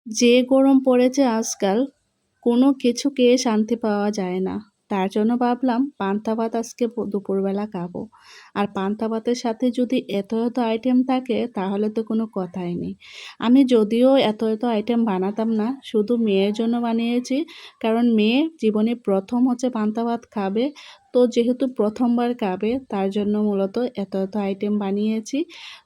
যে গরম পড়েছে আজকাল, কোনো কিছু খেয়ে শান্তি পাওয়া যায় না। তার জন্য ভাবলাম পান্তা ভাত আজকে দুপুরবেলা খাবো। আর পান্তা ভাতের সাথে যদি এত আইটেম থাকে তাহলে তো কোনো কথাই নেই। আমি যদিও এত আইটেম বানাতাম না, শুধু মেয়ের জন্য বানিয়েছি। কারণ মেয়ে জীবনে ১ম হচ্ছে পান্তা ভাত খাবে। তো যেহেতু ১ম বার খাবে তার জন্য মূলত এত আইটেম বানিয়েছি।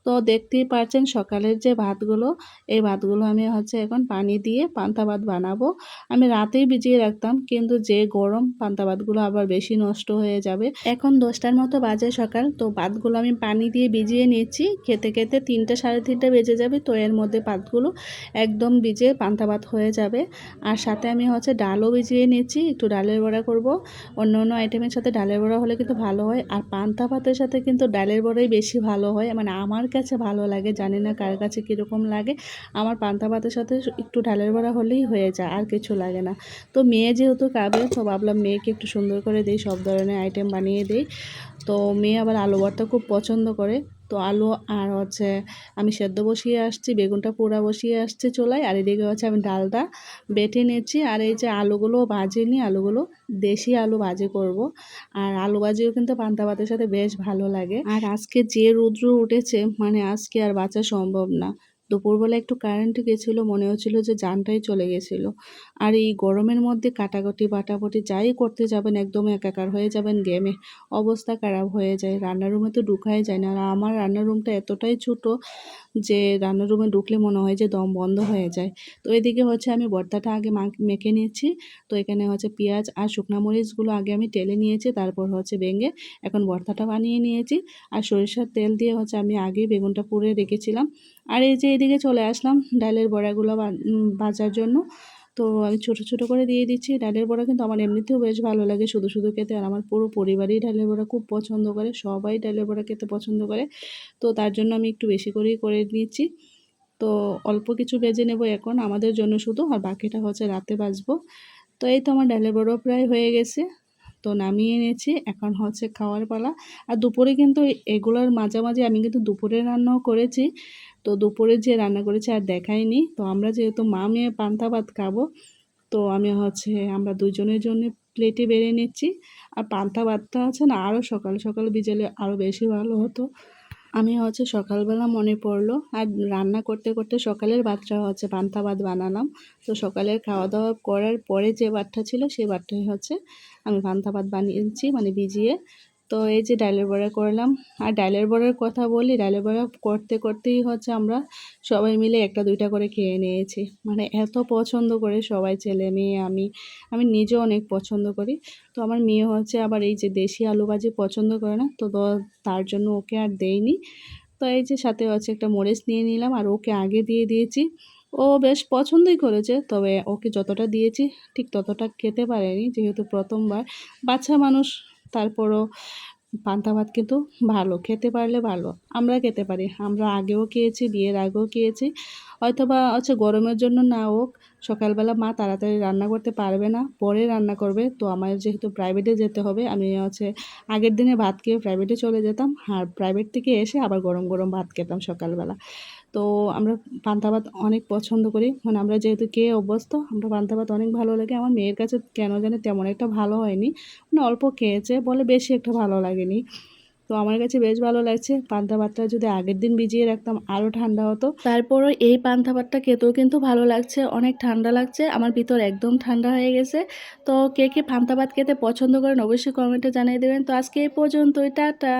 তো দেখতেই পাচ্ছেন সকালের যে ভাতগুলো, এই ভাতগুলো আমি হচ্ছে এখন পানি দিয়ে পান্তা ভাত বানাবো। আমি রাতেই ভিজিয়ে রাখতাম, কিন্তু যে গরম পান্তা ভাতগুলো আবার বেশি নষ্ট হয়ে যাবে। এখন 10টার মতো বাজে সকাল, তো ভাতগুলো আমি পানি দিয়ে ভিজিয়ে নিচ্ছি। খেতে খেতে 3টা সাড়ে 3টা বেজে যাবে, তো এর মধ্যে ভাতগুলো একদম ভিজে পান্তা ভাত হয়ে যাবে। আর সাথে আমি হচ্ছে ডালও ভিজিয়ে নিচ্ছি, একটু ডালের বড়া করব। অন্য আইটেমের সাথে ডালের বড়া হলে কিন্তু ভালো হয়, আর পান্তা ভাতের সাথে কিন্তু ডালের বড়াই বেশি ভালো হয়, মানে আমার কাছে ভালো লাগে, জানি না কার কাছে কীরকম লাগে। আমার পান্তা ভাতের সাথে একটু ডালের বড়া হলেই হয়ে যায়, আর কিছু লাগে না। তো মেয়ে যেহেতু খাবে, তো ভাবলাম মেয়েকে একটু সুন্দর করে দিই, সব ধরনের আইটেম বানিয়ে দিই। তো মেয়ে আবার আলু ভর্তা খুব পছন্দ করে। তো আলু আর হচ্ছে আমি সেদ্ধ বসিয়ে আসছি, বেগুনটা পোড়া বসিয়ে আসছি চুলায়, আর এদিকে হচ্ছে আমি ডালটা বেটে নিচ্ছি। আর এই যে আলুগুলো ভাজিনি, আলুগুলো দেশি আলু ভাজি করব। আর আলু ভাজিও কিন্তু পান্তা ভাতের সাথে বেশ ভালো লাগে। আর আজকে যে রৌদ্র উঠেছে, মানে আজকে আর বাঁচা সম্ভব না। দুপুরবেলা একটু কারেন্ট গেছিলো, মনে হচ্ছিল যে জানটাই চলে গেছিলো। আর এই গরমের মধ্যে কাটাকাটি বাটাবাটি যাই করতে যাবেন একদম একাকার হয়ে যাবেন গেমে, অবস্থা খারাপ হয়ে যায়। রান্নার রুমে তো ঢুকাই যায় না। আর আমার রান্নার রুমটা এতটাই ছোট যে রান্নার রুমে ঢুকলে মনে হয় যে দম বন্ধ হয়ে যায়। তো এদিকে হচ্ছে আমি ভর্তাটা আগে মেখে নিয়েছি। তো এখানে হচ্ছে পেঁয়াজ আর শুকনো মরিচগুলো আগে আমি টেলে নিয়েছি, তারপর হচ্ছে ভেঙে এখন ভর্তাটা বানিয়ে নিয়েছি। আর সরিষার তেল দিয়ে হচ্ছে আমি আগেই বেগুনটা পুড়ে রেখেছিলাম। আর এই যে এদিকে চলে আসলাম ডালের বড়াগুলো ভাজার জন্য। তো আমি ছোট করে দিয়ে দিচ্ছি। ডালের বড়া কিন্তু আমার এমনিতেও বেশ ভালো লাগে শুধু খেতে। আর আমার পুরো পরিবারই ডালের বড়া খুব পছন্দ করে, সবাই ডালের বড়া খেতে পছন্দ করে। তো তার জন্য আমি একটু বেশি করেই করে নিচ্ছি। তো অল্প কিছু ভেজে নেব এখন আমাদের জন্য শুধু, আর বাকিটা হচ্ছে রাতে ভাজবো। তো এই তো আমার ডালের বড়াও প্রায় হয়ে গেছে। তো নামিয়ে এনেছি, এখন হচ্ছে খাওয়ার পালা। আর দুপুরে কিন্তু এগুলোর মাঝামাঝি আমি কিন্তু দুপুরে রান্নাও করেছি। তো দুপুরে যে রান্না করেছি আর দেখাইনি। তো আমরা যেহেতু মা মেয়ে পান্তা ভাত খাবো, তো আমি হচ্ছে আমরা দুজনের জন্য প্লেটে বেড়ে নিচ্ছি। আর পান্তা ভাতটা আছে না, আরও সকাল ভিজালে আরও বেশি ভালো হতো। আমি হচ্ছে সকালবেলা মনে পড়লো, আর রান্না করতে সকালের ভাতটা হচ্ছে পান্তা ভাত বানালাম। তো সকালের খাওয়া দাওয়া করার পরে যে ভাতটা ছিল সেই ভাতটাই হচ্ছে আমি পান্তা ভাত বানিয়েছি, মানে ভিজিয়ে। তো এই যে ডালের বড়া করলাম। আর ডালের বড়ার কথা বলি, ডালের বড়া করতেই হচ্ছে আমরা সবাই মিলে একটা দুইটা করে খেয়ে নিয়েছি। মানে এত পছন্দ করে সবাই, ছেলে মেয়ে আমি নিজেও অনেক পছন্দ করি। তো আমার মেয়ে হচ্ছে আবার এই যে দেশি আলু ভাজি পছন্দ করে না, তো তার জন্য ওকে আর দেইনি। তো এই যে সাথে হচ্ছে একটা মরিচ নিয়ে নিলাম, আর ওকে আগে দিয়ে দিয়েছি। ও বেশ পছন্দই করেছে, তবে ওকে যতটা দিয়েছি ঠিক ততটা খেতে পারেনি, যেহেতু ১ম বার বাচ্চা মানুষ। তারপরও পান্তা ভাত কিন্তু ভালো, খেতে পারলে ভালো। আমরা খেতে পারি, আমরা আগেও খেয়েছি, বিয়ের আগেও খেয়েছি। হয়তোবা হচ্ছে গরমের জন্য না হোক, সকালবেলা মা তাড়াতাড়ি রান্না করতে পারবে না, পরে রান্না করবে। তো আমার যেহেতু প্রাইভেটে যেতে হবে, আমি হচ্ছে আগের দিনে ভাত খেয়ে প্রাইভেটে চলে যেতাম, আর প্রাইভেট থেকে এসে আবার গরম ভাত খেতাম সকালবেলা। তো আমরা পান্তা ভাত অনেক পছন্দ করি, মানে আমরা যেহেতু খেয়ে অভ্যস্ত, আমরা পান্তা ভাত অনেক ভালো লাগে। আমার মেয়ের কাছে কেন জানি তেমন একটা ভালো হয়নি, মানে অল্প খেয়েছে বলে, বেশি একটা ভালো লাগেনি। তো আমার কাছে বেশ ভালো লাগছে। পান্তা ভাতটা যদি আগের দিন ভিজিয়ে রাখতাম আরও ঠান্ডা হতো। তারপরও এই পান্তা ভাতটা খেতেও কিন্তু ভালো লাগছে, অনেক ঠান্ডা লাগছে, আমার ভিতর একদম ঠান্ডা হয়ে গেছে। তো কে পান্তা ভাত খেতে পছন্দ করেন অবশ্যই কমেন্টে জানিয়ে দেবেন। তো আজকে এই পর্যন্তই, টাটা।